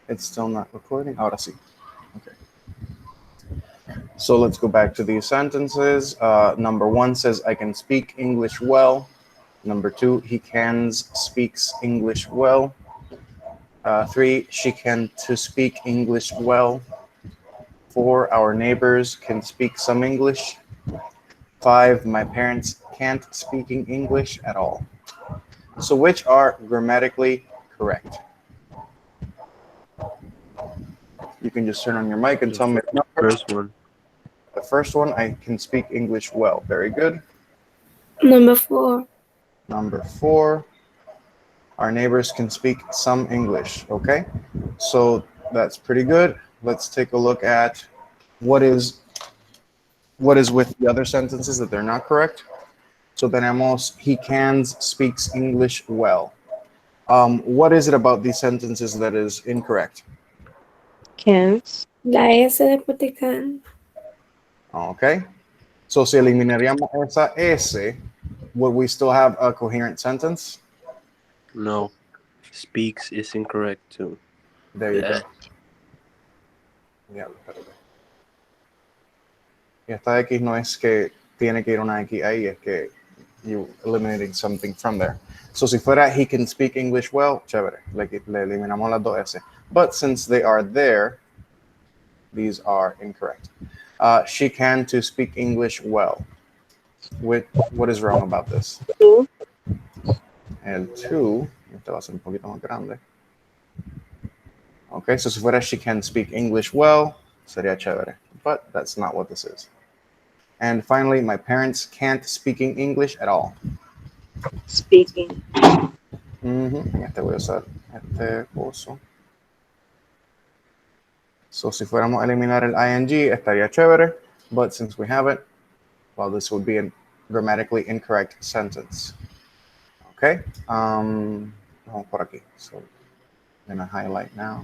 It's still not recording. Ahora sí. Okay. So let's go back to these sentences. Number 1 says, I can speak English well. Number 2, he can speaks English well. 3, she can to speak English well. 4, our neighbors can speak some English. 5, my parents can't speaking English at all. So which are grammatically correct? You can just turn on your mic and tell me the number. First one. The first one, I can speak English well. Very good. Number 4. Number 4, our neighbors can speak some English. Okay, so that's pretty good. Let's take a look at what is with the other sentences that they're not correct. So tenemos, he can speaks English well. What is it about these sentences that is incorrect? Can't. La S después de can. Okay, so si eliminaríamos esa S, would we still have a coherent sentence? No. Speaks is incorrect too. There you go. Yeah. Ya, espérate. Y esta X no es que tiene que ir una X ahí, es que you eliminating something from there. So si fuera he can speak English well, chévere, le eliminamos las dos S. But since they are there, these are incorrect. She can to speak English well. What is wrong about this? 2. El to, este va a ser un poquito más grande. Okay, so si fuera she can speak English well, sería chévere. But that's not what this is. And finally, my parents can't speaking English at all. Speaking. Este voy a usar este coso. So si fuéramos a eliminar el ing, estaría chévere. But since we have it, well, this would be a grammatically incorrect sentence. Okay. Vamos por aquí. So I'm going to highlight now.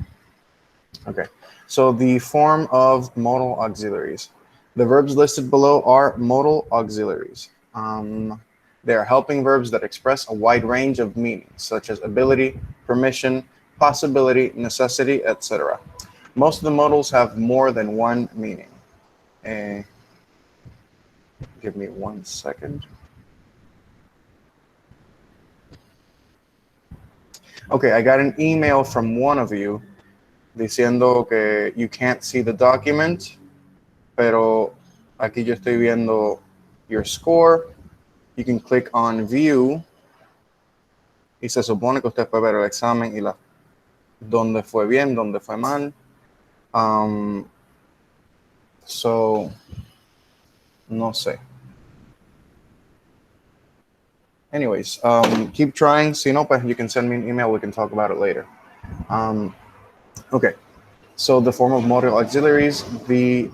Okay. So the form of modal auxiliaries. The verbs listed below are modal auxiliaries. They are helping verbs that express a wide range of meanings, such as ability, permission, possibility, necessity, etc. Most of the modals have more than one meaning. Give me 1 second. Okay, I got an email from one of you diciendo que you can't see the document, pero aquí yo estoy viendo your score. You can click on view y se supone que usted puede ver el examen y dónde fue bien, dónde fue mal. So, no sé. Anyways, keep trying. Si no, pues you can send me an email. We can talk about it later. Okay. So the form of modal auxiliaries,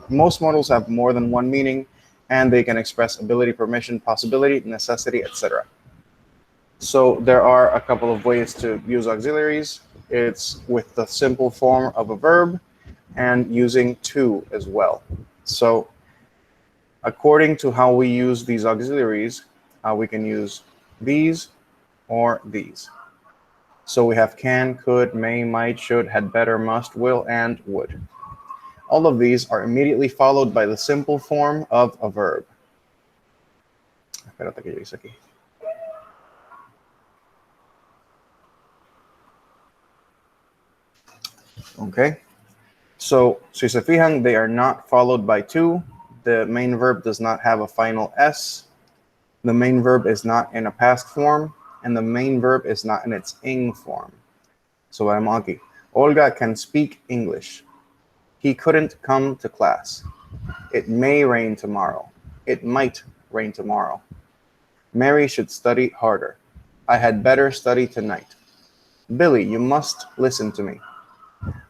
most modals have more than one meaning, and they can express ability, permission, possibility, necessity, etc. So there are a couple of ways to use auxiliaries. It's with the simple form of a verb and using to as well. So according to how we use these auxiliaries, we can use these or these. So we have can, could, may, might, should, had better, must, will, and would. All of these are immediately followed by the simple form of a verb. Espérate que yo hice aquí. Okay. So, si se fijan, they are not followed by to. The main verb does not have a final S. The main verb is not in a past form, and the main verb is not in its ing form. So vamos aquí. Olga can speak English. He couldn't come to class. It may rain tomorrow. It might rain tomorrow. Mary should study harder. I had better study tonight. Billy, you must listen to me.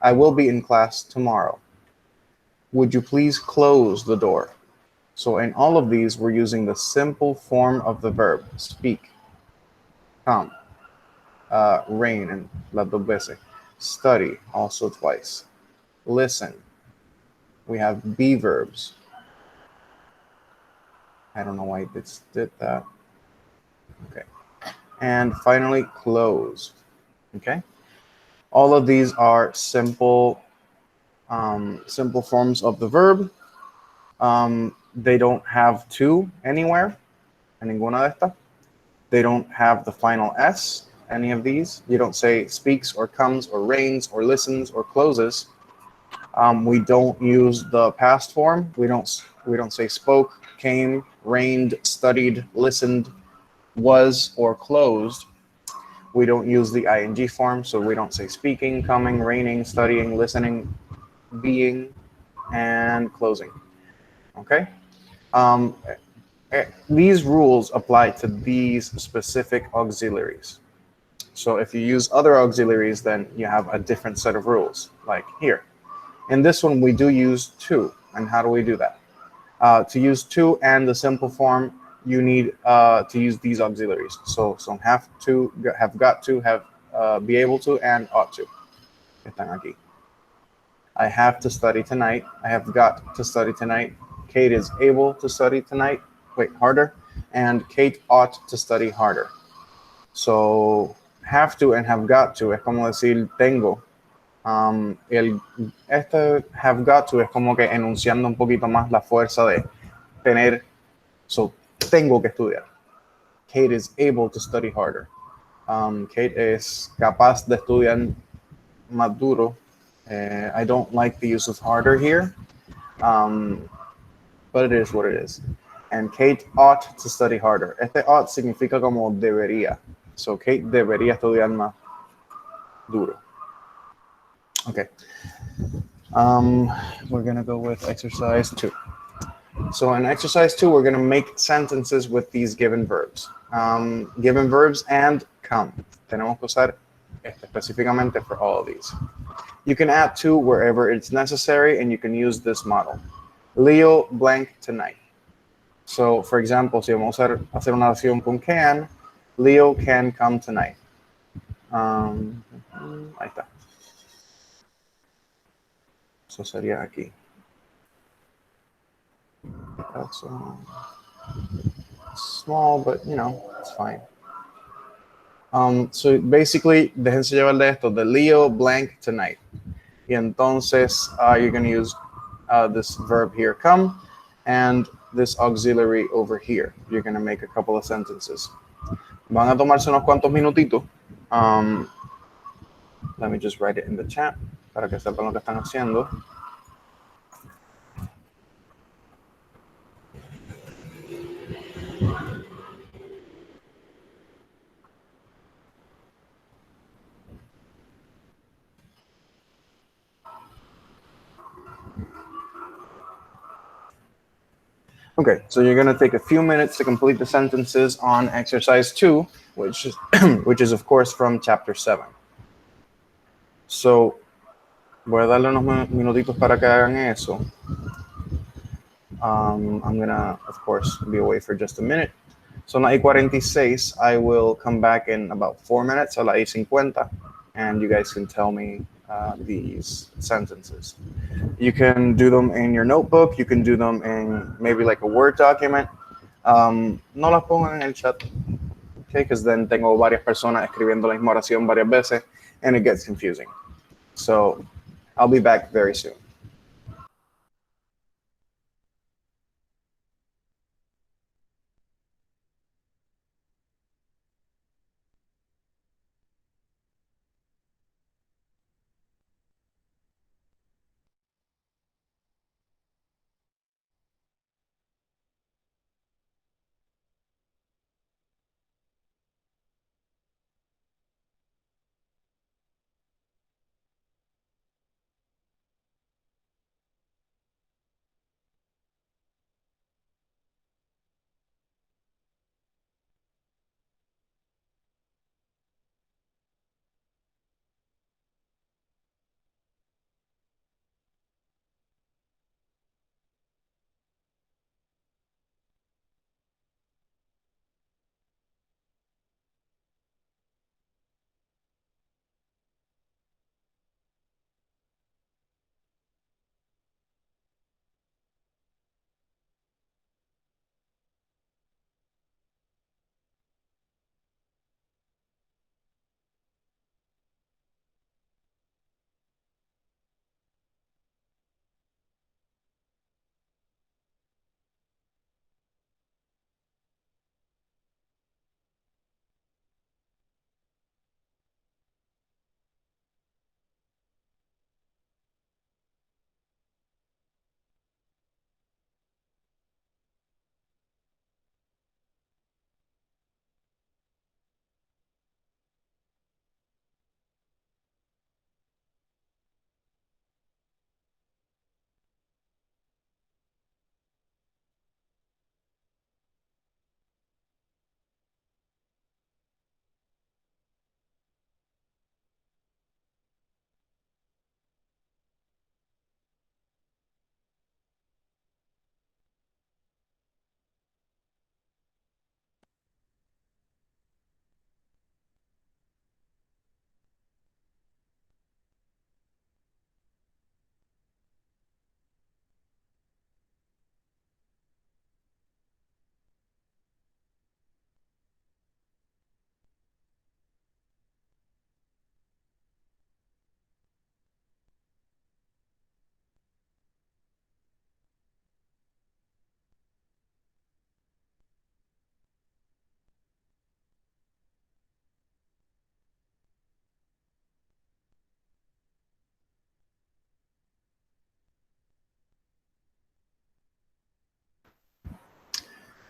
I will be in class tomorrow. Would you please close the door? So in all of these, we're using the simple form of the verb, speak, come, rain, and las dos veces. Study, also twice. Listen. We have be verbs. I don't know why it did that. Okay. And finally, close. Okay. All of these are simple forms of the verb. They don't have to anywhere, en ninguna de estas. They don't have the final S, any of these. You don't say speaks or comes or rains or listens or closes. We don't use the past form. We don't say spoke, came, rained, studied, listened, was, or closed. We don't use the ing form, so we don't say speaking, coming, raining, studying, listening, being, and closing. Okay? These rules apply to these specific auxiliaries. So if you use other auxiliaries, then you have a different set of rules, like here. In this one, we do use to. And how do we do that? To use to and the simple form, you need to use these auxiliaries. So have to, have got to, have be able to, and ought to. Están aquí. I have to study tonight. I have got to study tonight. Kate is able to study tonight. Wait, harder. And Kate ought to study harder. So have to and have got to es como decir tengo. Este have got to es como que enunciando un poquito más la fuerza de tener. So tengo que estudiar. Kate is able to study harder. Kate es capaz de estudiar más duro. I don't like the use of harder here, but it is what it is. And Kate ought to study harder. Este ought significa como debería. So Kate debería estudiar más duro. Okay. We're going to go with exercise 2. So in exercise 2, we're going to make sentences with these given verbs. Given verbs and come. Tenemos que usar específicamente for all of these. You can add to wherever it's necessary, and you can use this model. Leo blank tonight. So, for example, si vamos a hacer una oración con can, Leo can come tonight. Ahí está. Eso sería aquí. That's small, but you know, it's fine. So basically, déjense llevar de esto, the Leo blank tonight. Y entonces, you're going to use this verb here, come, and this auxiliary over here. You're going to make a couple of sentences. Van a tomarse unos cuantos minutitos. Let me just write it in the chat para que sepan lo que están haciendo. Okay, so you're going to take a few minutes to complete the sentences on exercise 2, which is, which is of course from chapter 7. So, voy a darle unos minutitos para que hagan eso. I'm going to, of course, be away for just a minute. So, na y46, I will come back in about 4 minutes, a la y50, and you guys can tell me these sentences. You can do them in your notebook. You can do them in maybe like a Word document. No las pongan en el chat, okay? Because then tengo varias personas escribiendo la misma oración varias veces, and it gets confusing. So I'll be back very soon.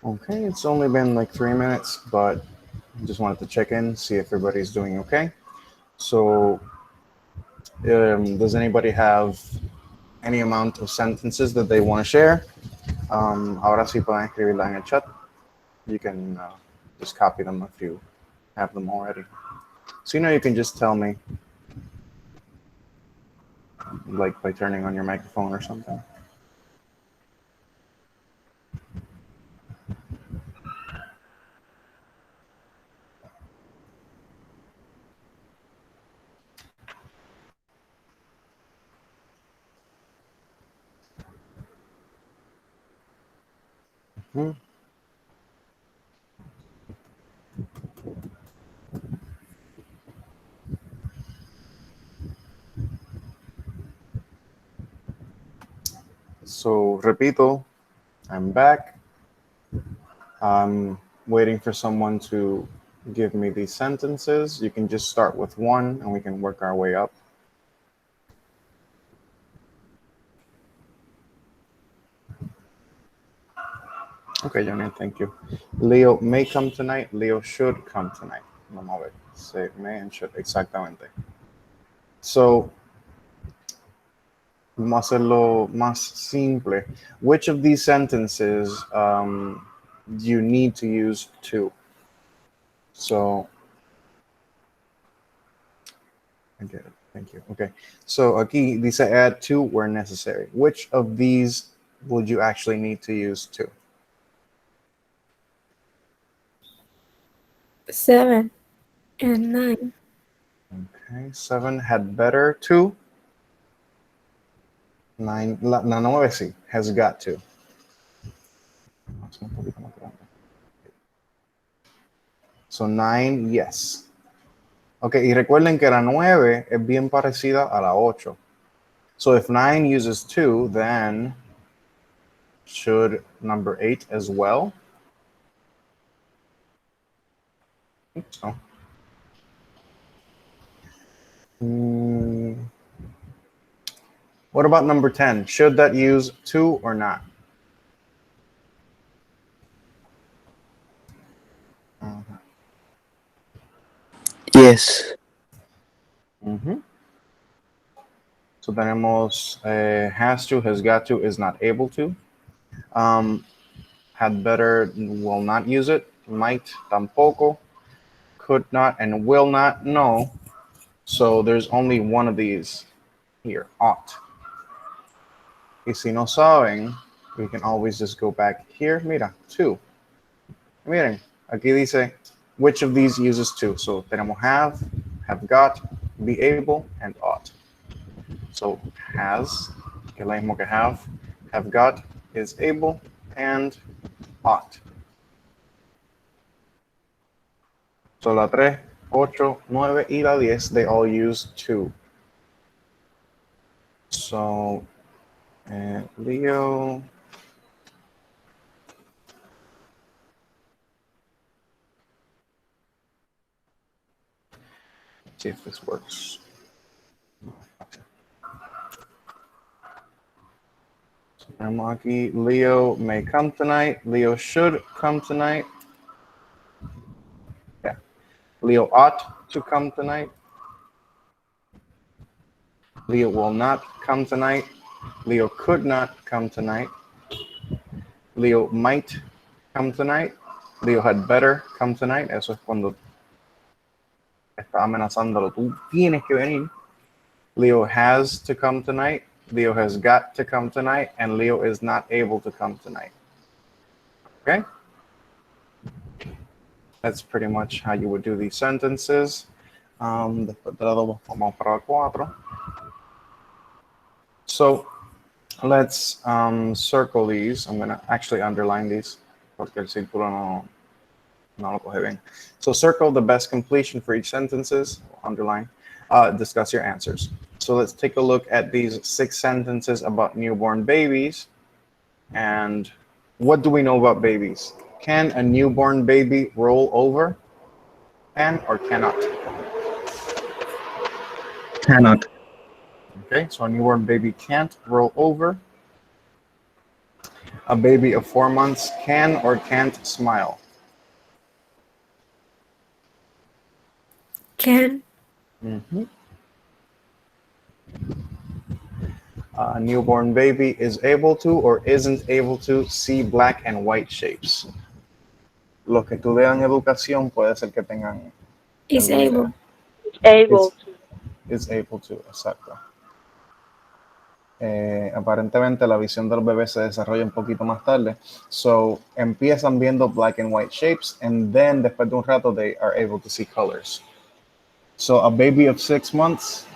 Okay, it's only been like 3 minutes, but I just wanted to check in, see if everybody's doing okay. So, does anybody have any amount of sentences that they want to share? Ahora sí pueden escribirla en el chat. You can just copy them if you have them already. So, you can just tell me, like by turning on your microphone or something. Hmm. So, repito, I'm back. I'm waiting for someone to give me these sentences. You can just start with one and we can work our way up. Okay, Johnny, thank you. Leo may come tonight. Leo should come tonight. Vamos a ver. Say may and should. Exactamente. So, vamos a hacerlo más simple. Which of these sentences do you need to use to? So, I get it. Thank you. Okay. So, aquí dice add to where necessary. Which of these would you actually need to use to? 7 and 9. Okay. 7 had better to. 9, la 9 sí, has got to. So 9, yes. Ok, y recuerden que la 9 es bien parecida a la 8. So if 9 uses 2, then should number 8 as well? I think so. What about number 10? Should that use 2 or not? Yes. So tenemos has to, has got to, is not able to. Had better, will not use it. Might, tampoco. Could not and will not, no. So there's only one of these here, ought. Y si no saben, we can always just go back here. Mira, to. Miren, aquí dice, which of these uses to? So tenemos have got, be able, and ought. So has, que es lo mismo que have got is able, and ought. So la 3, 8, 9, y la 10, they all use to. So, Leo. Let's see if this works. So tenemos aquí, Leo may come tonight. Leo should come tonight. Yeah. Leo ought to come tonight. Leo will not come tonight. Leo could not come tonight. Leo might come tonight. Leo had better come tonight. Eso es cuando está amenazándolo. Tú tienes que venir. Leo has to come tonight. Leo has got to come tonight. And Leo is not able to come tonight. Okay? That's pretty much how you would do these sentences. Después de la 2 vamos para la 4. So let's circle these. I'm going to actually underline these porque el círculo no lo coge bien. So circle the best completion for each sentences. Underline. Discuss your answers. So let's take a look at these 6 sentences about newborn babies. And what do we know about babies? Can a newborn baby roll over? Can or cannot? Cannot. Okay, so a newborn baby can't roll over. A baby of 4 months can or can't smile. Can. A newborn baby is able to or isn't able to see black and white shapes. Los que estudian educación puede ser que tengan Is alguna idea. able. Able to. Is able to, exacto. Aparentemente la visión del bebé se desarrolla un poquito más tarde. So, empiezan viendo black and white shapes, and then después de un rato they are able to see colors. So, a baby of 6 months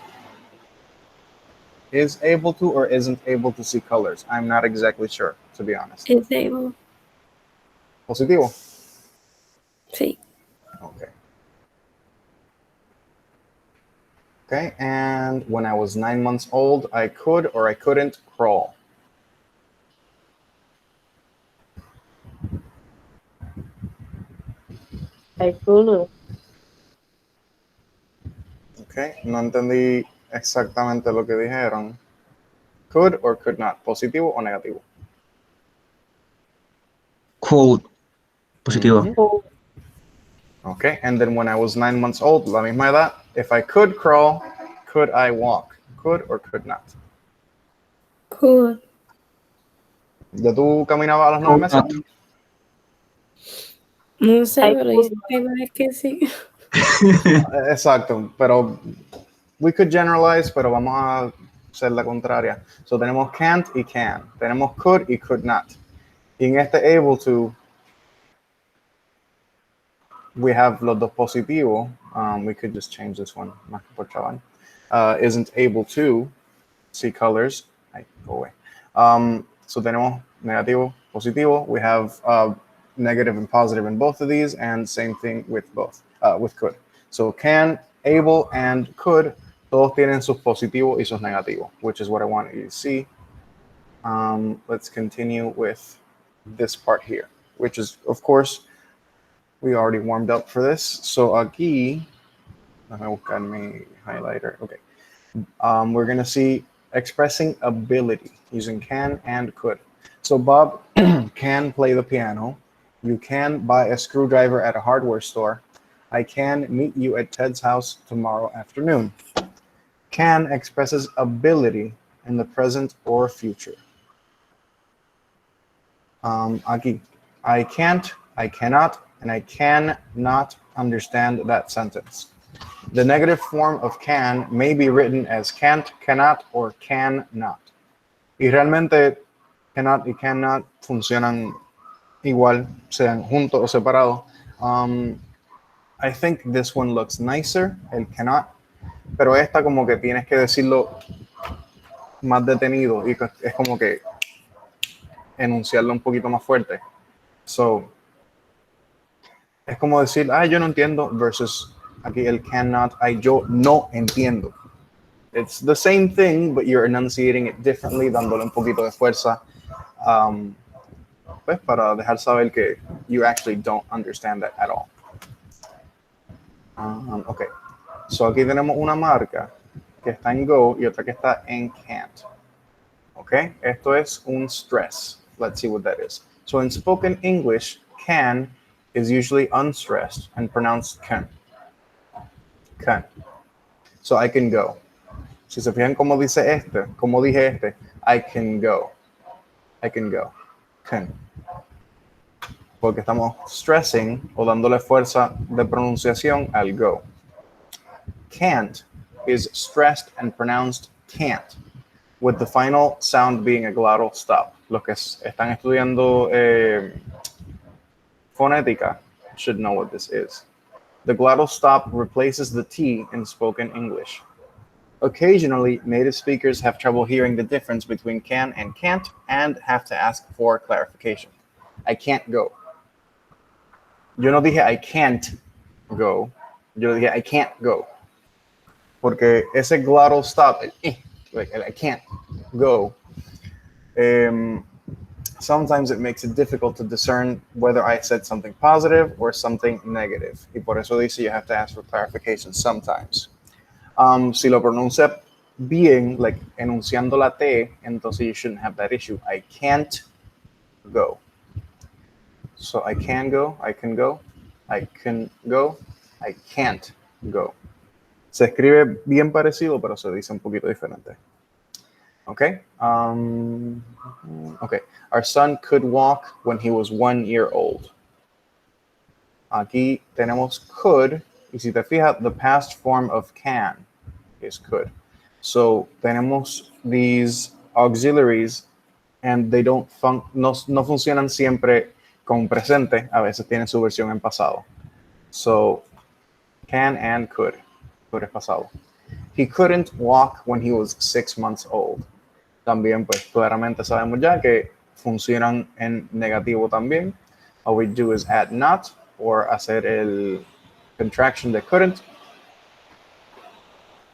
is able to or isn't able to see colors. I'm not exactly sure, to be honest. Is able. Positivo. Sí. Okay. Okay, and when I was 9 months old, I could or I couldn't crawl. I couldn't. Okay, no entendí exactamente lo que dijeron. Could or could not, positivo o negativo. Cold. Positivo. Mhm. Okay, and then when I was 9 months old, la misma edad, if I could crawl, could I walk? Could or could not? Could. ¿Ya tú caminabas a los 9 meses? Not. No sé, I pero could dice primero que sí. Exacto, pero we could generalize, pero vamos a hacer la contraria. So tenemos can't y can. Tenemos could y could not. Y en este able to, we have los dos positivos. We could just change this one. Más que por chaval. Isn't able to see colors. Ay, go away. So tenemos negativo, positivo. We have negative and positive in both of these, and same thing with both, with could. So can, able, and could, todos tienen sus positivos y sus negativos, which is what I want you to see. Let's continue with this part here, which is, of course, we already warmed up for this. So aquí, déjame buscar mi highlighter. Okay. We're going to see expressing ability using can and could. So Bob can play the piano. You can buy a screwdriver at a hardware store. I can meet you at Ted's house tomorrow afternoon. Can expresses ability in the present or future. Aquí, I can't, I cannot, and I cannot understand that sentence. The negative form of can may be written as can't, cannot, or cannot. Y realmente cannot y cannot funcionan igual, sean juntos o separados. I think this one looks nicer, el cannot, pero esta como que tienes que decirlo más detenido y es como que enunciarlo un poquito más fuerte. So, es como decir, yo no entiendo, versus aquí el cannot, yo no entiendo. It's the same thing, but you're enunciating it differently, dándole un poquito de fuerza, pues para dejar saber que you actually don't understand that at all. Okay, so aquí tenemos una marca que está en go y otra que está en can't. Okay, esto es un stress. Let's see what that is. So in spoken English, can is usually unstressed and pronounced can. Can. So I can go. Si se fijan cómo dice como dije I can go. I can go. Can. Porque estamos stressing o dándole fuerza de pronunciación al go. Can't is stressed and pronounced can't, with the final sound being a glottal stop. Los que están estudiando fonética should know what this is. The glottal stop replaces the T in spoken English. Occasionally, native speakers have trouble hearing the difference between can and can't and have to ask for clarification. I can't go. Yo no dije I can't go. Yo dije I can't go. Porque ese glottal stop, like I can't go, sometimes it makes it difficult to discern whether I said something positive or something negative. Y por eso dice you have to ask for clarification sometimes. Si lo pronuncia bien, like enunciando la T, entonces you shouldn't have that issue. I can't go. So I can go, I can go, I can go, I can't go. Se escribe bien parecido, pero se dice un poquito diferente. Okay. Okay. Our son could walk when he was 1 year old. Aquí tenemos could, y si te fijas, the past form of can is could. So tenemos these auxiliaries and they don't no funcionan siempre con presente, a veces tienen su versión en pasado. So can and could es pasado. He couldn't walk when he was 6 months old. También pues claramente sabemos ya que funcionan en negativo también. All we do is add not or hacer el contraction de couldn't.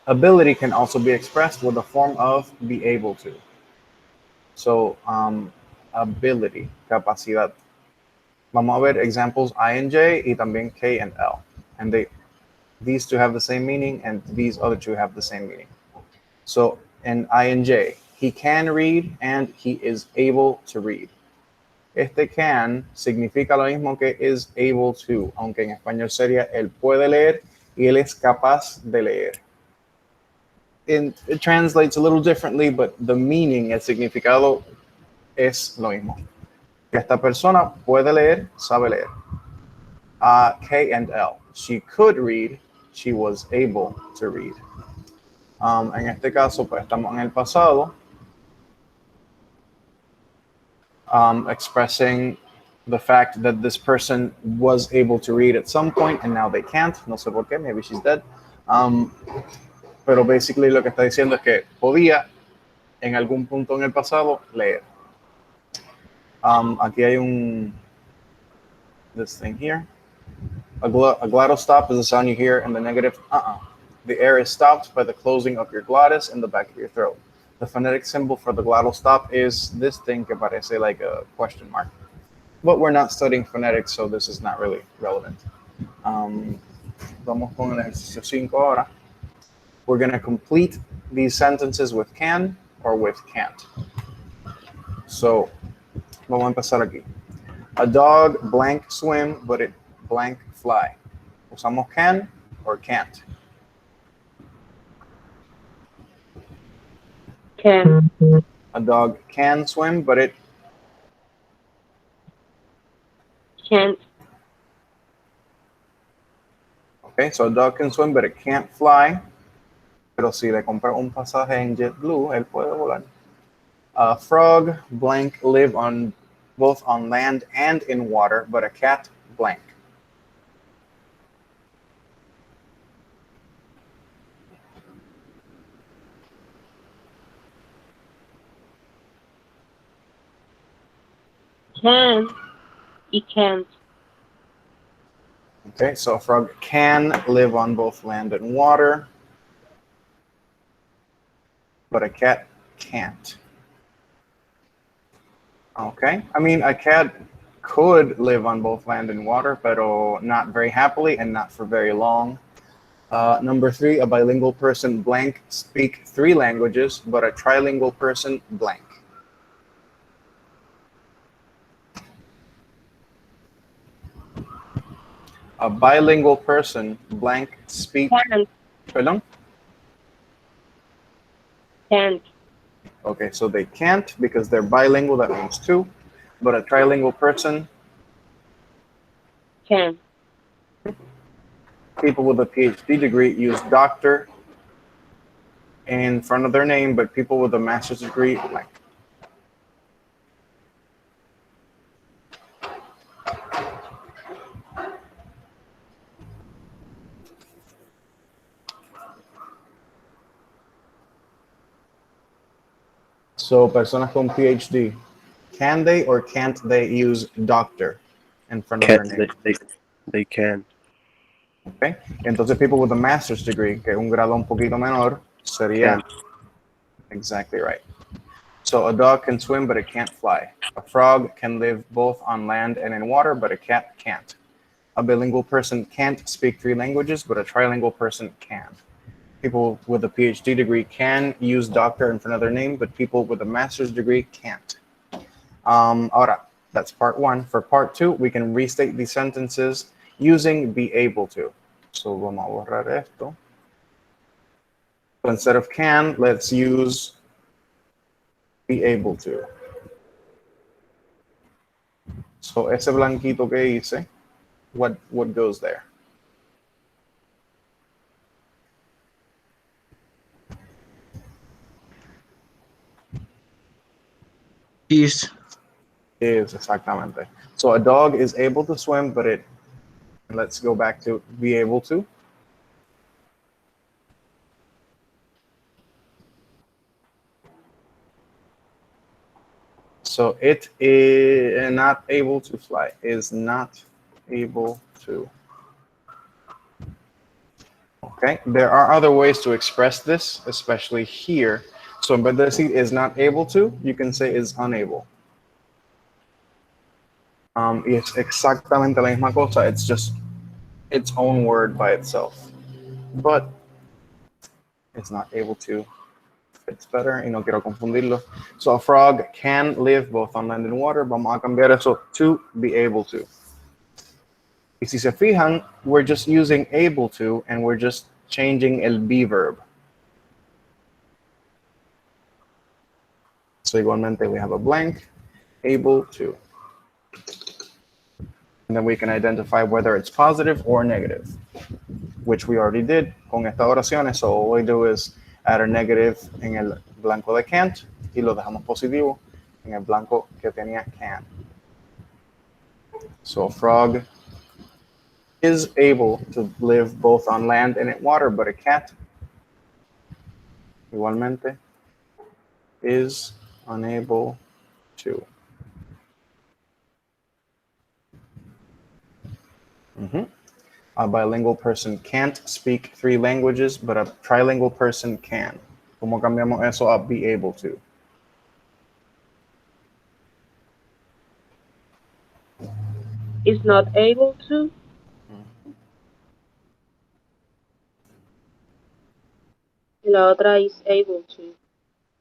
Ability can also be expressed with the form of be able to. So, ability, capacidad. Vamos a ver examples I and J y también K and L. And these two have the same meaning and these other two have the same meaning. So, in I and J, he can read and he is able to read. Este can significa lo mismo que is able to, aunque en español sería él puede leer y él es capaz de leer. It translates a little differently, but the meaning, el significado es lo mismo. Esta persona puede leer, sabe leer. K and L. She could read, she was able to read. En este caso, pues estamos en el pasado, expressing the fact that this person was able to read at some point and now they can't. No sé por qué, maybe she's dead. Pero basically lo que está diciendo es que podía en algún punto en el pasado leer. Aquí hay this thing here. A glottal stop is a sound you hear in the negative The air is stopped by the closing of your glottis in the back of your throat. The phonetic symbol for the glottal stop is this thing que parece like a question mark. But we're not studying phonetics, so this is not really relevant. Vamos con el ejercicio 5 ahora. We're going to complete these sentences with can or with can't. So, vamos a empezar aquí. A dog blank swim, but it blank fly. Usamos can or can't. Can. A dog can swim, but it Can't. Okay, so a dog can swim, but it can't fly. Pero si le compra un pasaje en JetBlue, él puede volar. A frog blank live on both on land and in water, but a cat blank. Can. He can't. Okay, so a frog can live on both land and water, but a cat can't. Okay, I mean, a cat could live on both land and water, but not very happily and not for very long. Number 3, a bilingual person blank speak 3 languages, but a trilingual person blank. A bilingual person blank speak. Can't. Pardon? Can't. Okay, so they can't because they're bilingual, that means 2. But a trilingual person, Can. people with a PhD degree use doctor in front of their name, but people with a master's degree, blank. So, personas con PhD, can they or can't they use doctor in front of their name? They can. Okay. Entonces, people with a master's degree, que es un grado un poquito menor, sería exactly right. So, a dog can swim, but it can't fly. A frog can live both on land and in water, but a cat can't. A bilingual person can't speak 3 languages, but a trilingual person can. People with a PhD degree can use doctor in front of their name, but people with a master's degree can't. Ahora, That's part one. For part two, we can restate these sentences using be able to. So vamos a borrar esto. So instead of can, let's use be able to. So ese blanquito que hice, what goes there? Is Is exactamente. So a dog is able to swim, but let's go back to be able to. So it is not able to fly, is not able to. Okay, there are other ways to express this, especially here. So en vez de decir is not able to, you can say is unable. Y es exactamente la misma cosa, it's just its own word by itself. But it's not able to. It's better, y no quiero confundirlo. So a frog can live both on land and water. Vamos a cambiar eso to be able to. Y si se fijan, we're just using able to, and we're just changing el be verb. So igualmente we have a blank, able to. And then we can identify whether it's positive or negative, which we already did con estas oraciones. So all we do is add a negative en el blanco de can't y lo dejamos positivo en el blanco que tenía can. So a frog is able to live both on land and in water, but a cat igualmente is unable to. A bilingual person can't speak 3 languages, but a trilingual person can. ¿Cómo cambiamos eso a be able to? Is not able to. Y la otra is able to.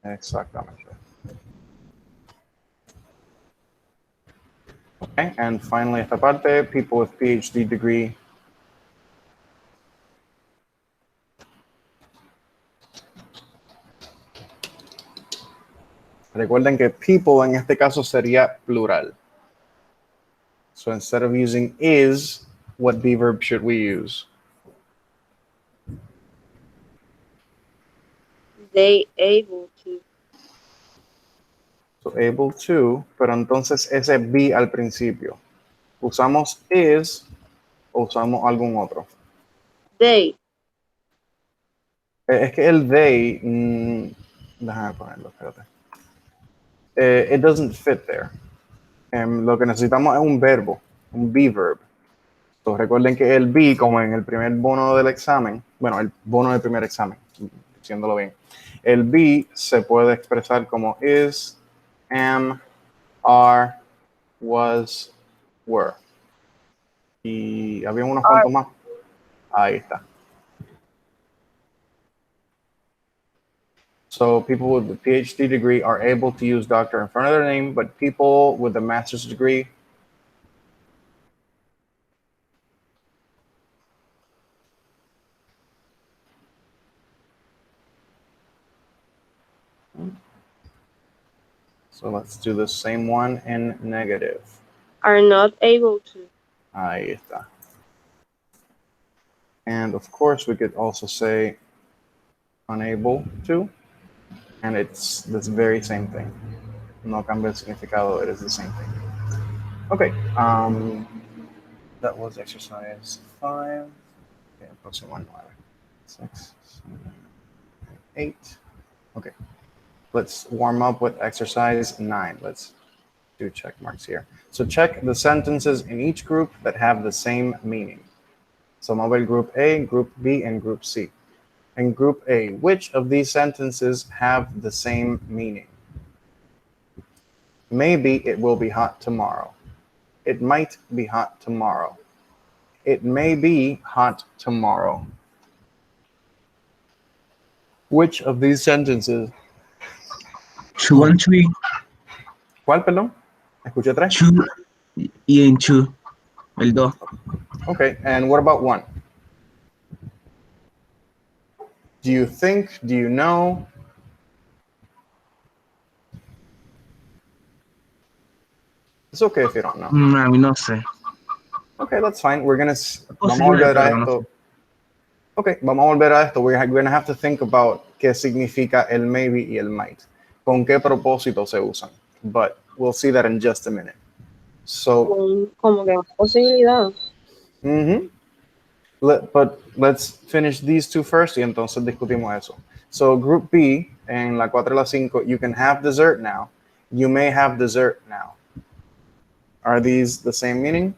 Exactamente. Okay, and finally esta parte, people with PhD degree. Recuerden que people en este caso sería plural. So instead of using is, what be verb should we use? They able to. So able to, pero entonces ese be al principio. ¿Usamos is o usamos algún otro? They. Es que el they, déjame ponerlo, espérate. It doesn't fit there. Lo que necesitamos es un verbo, un be verb. Entonces recuerden que el be, como en el primer bono del examen, bueno, el bono del primer examen, diciéndolo bien, el be se puede expresar como is, am, are, was, were. Y había unos cuantos más. Ahí está. So people with the PhD degree are able to use doctor in front of their name, but people with a master's degree so let's do the same one in negative. Are not able to. Ahí está. And of course, we could also say unable to, and it's the very same thing. No cambia el significado, it is the same thing. Okay, that was exercise 5. Okay, próximo 9, 6, 7, 8. Okay, let's warm up with exercise 9. Let's do check marks here. So check the sentences in each group that have the same meaning. So mobile group A, group B, and group C. In group A, which of these sentences have the same meaning? Maybe it will be hot tomorrow. It might be hot tomorrow. It may be hot tomorrow. Which of these sentences? 2 and 3. ¿Cuál, perdón? Escuché 3. Two y en two, el 2. Okay, and what about 1? Do you think? Do you know? It's okay if you don't know. A mí no sé. Okay, that's fine. Vamos a Posible, volver a pero no esto. sé. Okay, vamos a volver a esto. We're going to have to think about qué significa el maybe y el might. Con qué propósito se usan. But we'll see that in just a minute. So, como que posibilidad. but let's finish these two first y entonces discutimos eso. So, group B, en la 4 y la 5, you can have dessert now. You may have dessert now. Are these the same meaning?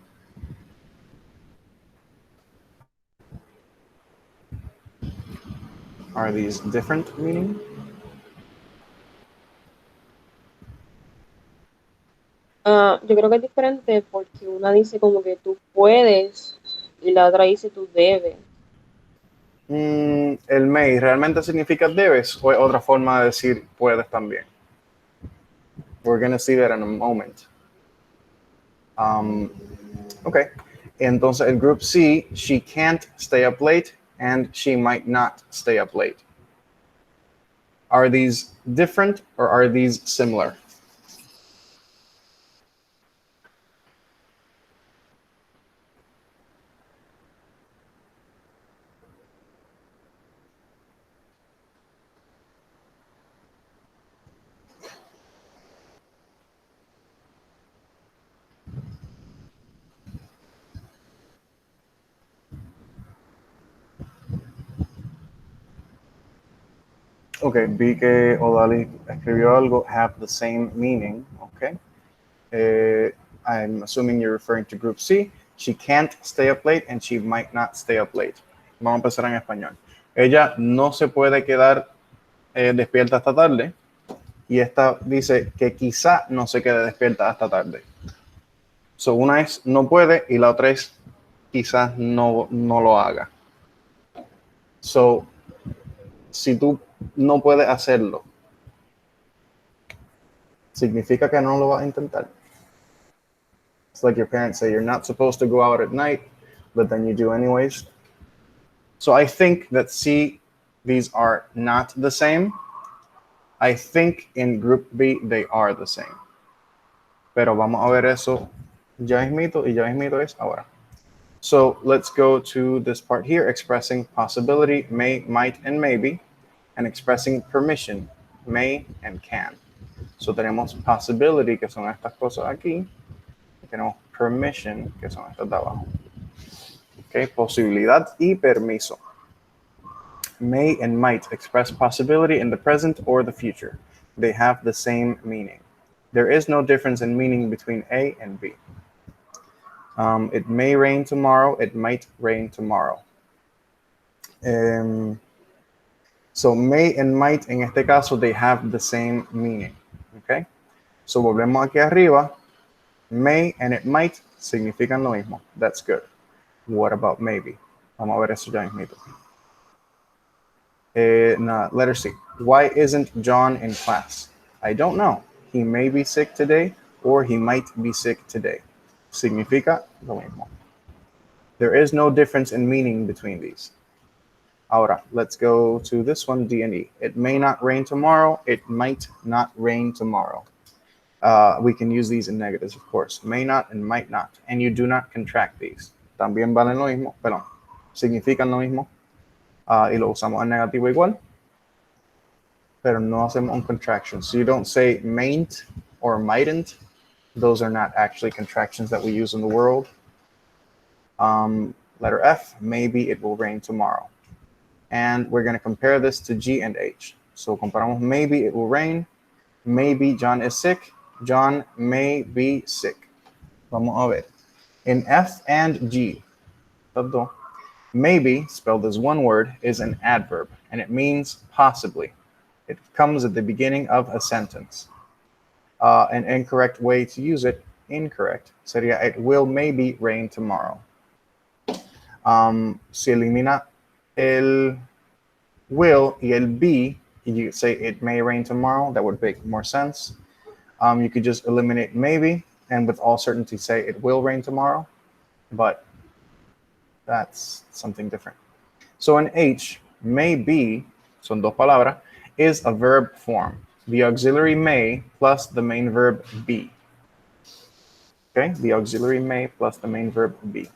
Are these different meaning? Yo creo que es diferente porque una dice como que tú puedes y la otra dice tú debes. El may realmente significa debes o es otra forma de decir puedes también. We're going to see that in a moment. Okay. Entonces el group C, she can't stay up late and she might not stay up late. Are these different or are these similar? Okay, vi que Odali escribió algo, have the same meaning. Okay. I'm assuming you're referring to group C. She can't stay up late and she might not stay up late. Vamos a empezar en español. Ella no se puede quedar despierta hasta tarde y esta dice que quizá no se quede despierta hasta tarde. So, una es no puede y la otra es quizás no lo haga. So, si tú no puedes hacerlo, significa que no lo vas a intentar. It's like your parents say you're not supposed to go out at night, but then you do anyways. So I think that C, these are not the same. I think in group B they are the same. Pero vamos a ver eso ya mismito y ya mismito es ahora. So let's go to this part here, expressing possibility, may, might, and maybe, and expressing permission, may and can. So tenemos possibility, que son estas cosas aquí, y tenemos permission, que son estas de abajo. Okay, posibilidad y permiso. May and might express possibility in the present or the future. They have the same meaning. There is no difference in meaning between A and B. It may rain tomorrow. It might rain tomorrow. So may and might, en este caso, they have the same meaning. Okay? So volvemos aquí arriba. May and it might significan lo mismo. That's good. What about maybe? Vamos a ver eso ya mismito. Letter C. Why isn't John in class? I don't know. He may be sick today or he might be sick today. Significa lo mismo. There is no difference in meaning between these. Ahora, let's go to this one, D and E. It may not rain tomorrow. It might not rain tomorrow. We can use these in negatives, of course. May not and might not. And you do not contract these. También valen lo mismo, perdón, significan lo mismo. Y lo usamos en negativo igual. Pero no hacemos un contraction. So you don't say mayn't or mightn't. Those are not actually contractions that we use in the world. Letter F, maybe it will rain tomorrow. And we're going to compare this to G and H. So comparamos maybe it will rain. Maybe John is sick. John may be sick. Vamos a ver. In F and G, maybe, spelled as one word, is an adverb, and it means possibly. It comes at the beginning of a sentence. An incorrect way to use it, incorrect, sería it will maybe rain tomorrow. Si elimina el will y el be, you say it may rain tomorrow, that would make more sense. You could just eliminate maybe and with all certainty say it will rain tomorrow, but that's something different. So in H, may be, son dos palabras, is a verb form. The auxiliary may plus the main verb be. Okay, the auxiliary may plus the main verb be.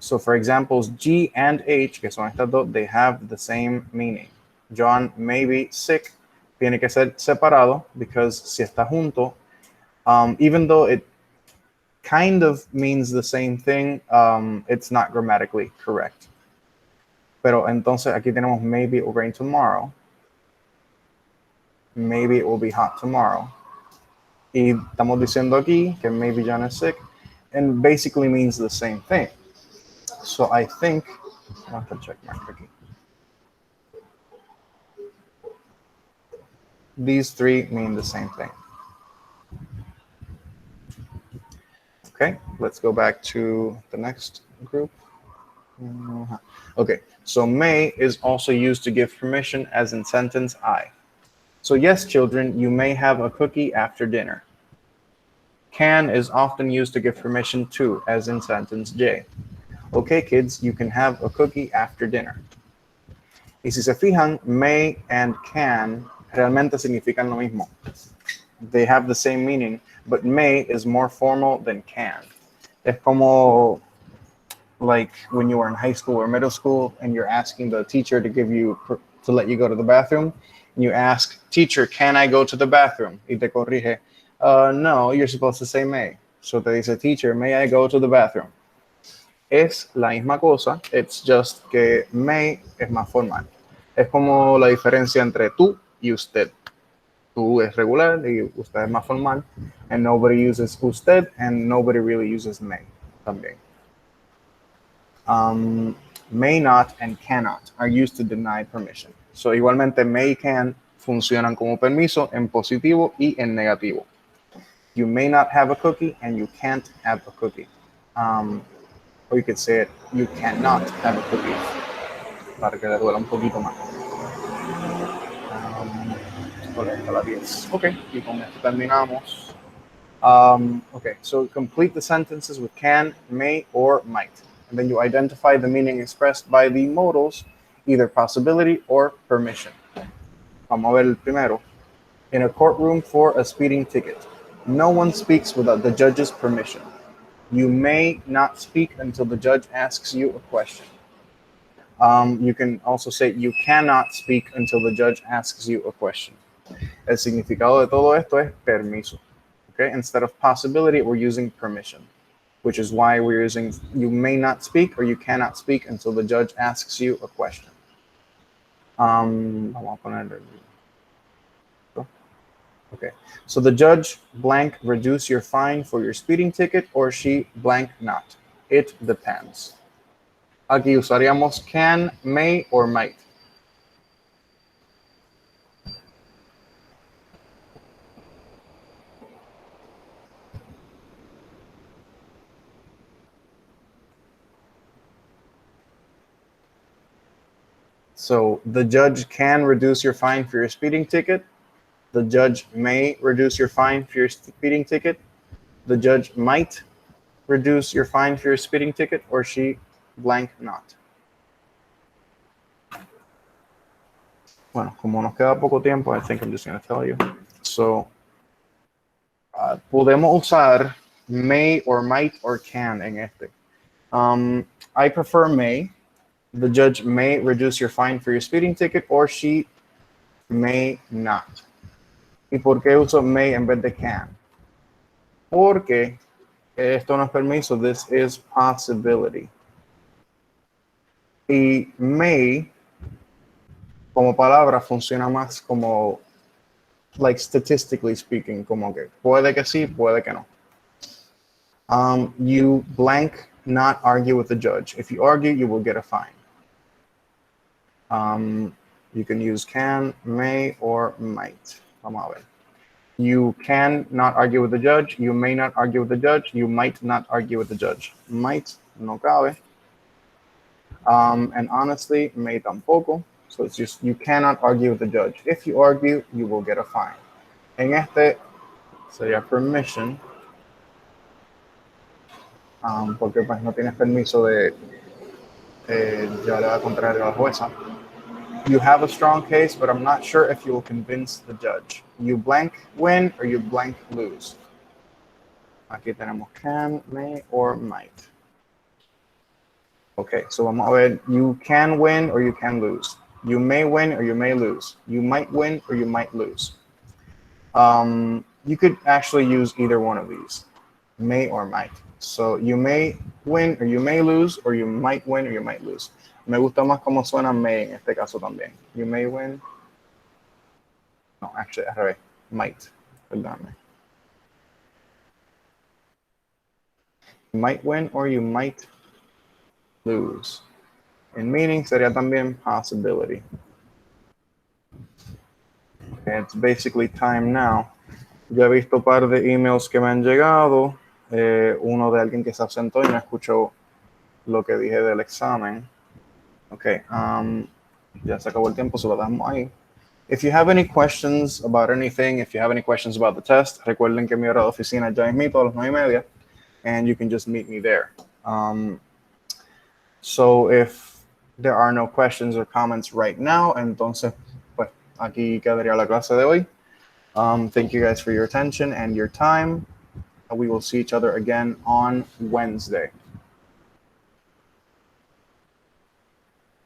So for examples, G and H, que son estas dos, they have the same meaning. John may be sick, tiene que ser separado, because si está junto, even though it kind of means the same thing, it's not grammatically correct. Pero entonces aquí tenemos maybe it will rain tomorrow. Maybe it will be hot tomorrow. Y estamos diciendo aquí que maybe John is sick, and basically means the same thing. So I think, I'll have to check my cookie. These three mean the same thing. Okay, let's go back to the next group. Okay, so may is also used to give permission, as in sentence I. So yes, children, you may have a cookie after dinner. Can is often used to give permission to, as in sentence J. Okay, kids, you can have a cookie after dinner. Y si se fijan, may and can realmente significan lo mismo. They have the same meaning, but may is more formal than can. Es como like when you were in high school or middle school and you're asking the teacher to let you go to the bathroom, and you ask, teacher, can I go to the bathroom? Y te corrige, no, you're supposed to say may. So te dice, teacher, may I go to the bathroom? Es la misma cosa, it's just que may es más formal. Es como la diferencia entre tú y usted. Tú es regular y usted es más formal, and nobody uses usted, and nobody really uses may también. May not and cannot are used to deny permission. So igualmente may y can funcionan como permiso en positivo y en negativo. You may not have a cookie and you can't have a cookie. Or you could say it, you cannot have a cookie, para que le duela un poquito más. Okay, y con esto terminamos. Okay, so complete the sentences with can, may, or might. And then you identify the meaning expressed by the modals, either possibility or permission. Vamos a ver el primero. In a courtroom for a speeding ticket, no one speaks without the judge's permission. You may not speak until the judge asks you a question. You can also say you cannot speak until the judge asks you a question. El significado de todo esto es permiso. Okay, instead of possibility, we're using permission, which is why we're using you may not speak or you cannot speak until the judge asks you a question. Vamos a poner. Okay, so the judge blank reduce your fine for your speeding ticket, or she blank not. It depends. Aquí usaríamos can, may, or might. So the judge can reduce your fine for your speeding ticket. The judge may reduce your fine for your speeding ticket. The judge might reduce your fine for your speeding ticket, or she blank not. Bueno, como nos queda poco tiempo, I think I'm just going to tell you. So, podemos usar may or might or can en este. I prefer may. The judge may reduce your fine for your speeding ticket, or she may not. ¿Y por qué uso may en vez de can? Porque esto no es permiso, this is possibility. Y may, como palabra, funciona más como, like statistically speaking, como que puede que sí, puede que no. You blank not argue with the judge. If you argue, you will get a fine. You can use can, may, or might. Vamos a ver. You can not argue with the judge. You may not argue with the judge. You might not argue with the judge. Might, no cabe. And honestly, may tampoco. So it's just, you cannot argue with the judge. If you argue, you will get a fine. En este, sería permission, porque pues no tienes permiso de llevarle a la contraria a la jueza. You have a strong case, but I'm not sure if you will convince the judge. You blank win or you blank lose. Aquí tenemos can, may, or might. Okay, so vamos a ver. You can win or you can lose. You may win or you may lose. You might win or you might lose. You could actually use either one of these, may or might. So you may win or you may lose, or you might win or you might lose. Me gusta más cómo suena may en este caso también. You may win. No, actually, al revés. Might. Perdóname. You might win or you might lose. In meaning sería también possibility. Okay, it's basically time now. Ya he visto un par de emails que me han llegado. Uno de alguien que se ausentó y no escuchó lo que dije del examen. Okay, ya se acabó el tiempo, se lo damos ahí. If you have any questions about anything, if you have any questions about the test, recuerden que mi hora de oficina ya es mito a las 9:30, and you can just meet me there. So if there are no questions or comments right now, entonces, pues aquí quedaría la clase de hoy. Thank you guys for your attention and your time. We will see each other again on Wednesday.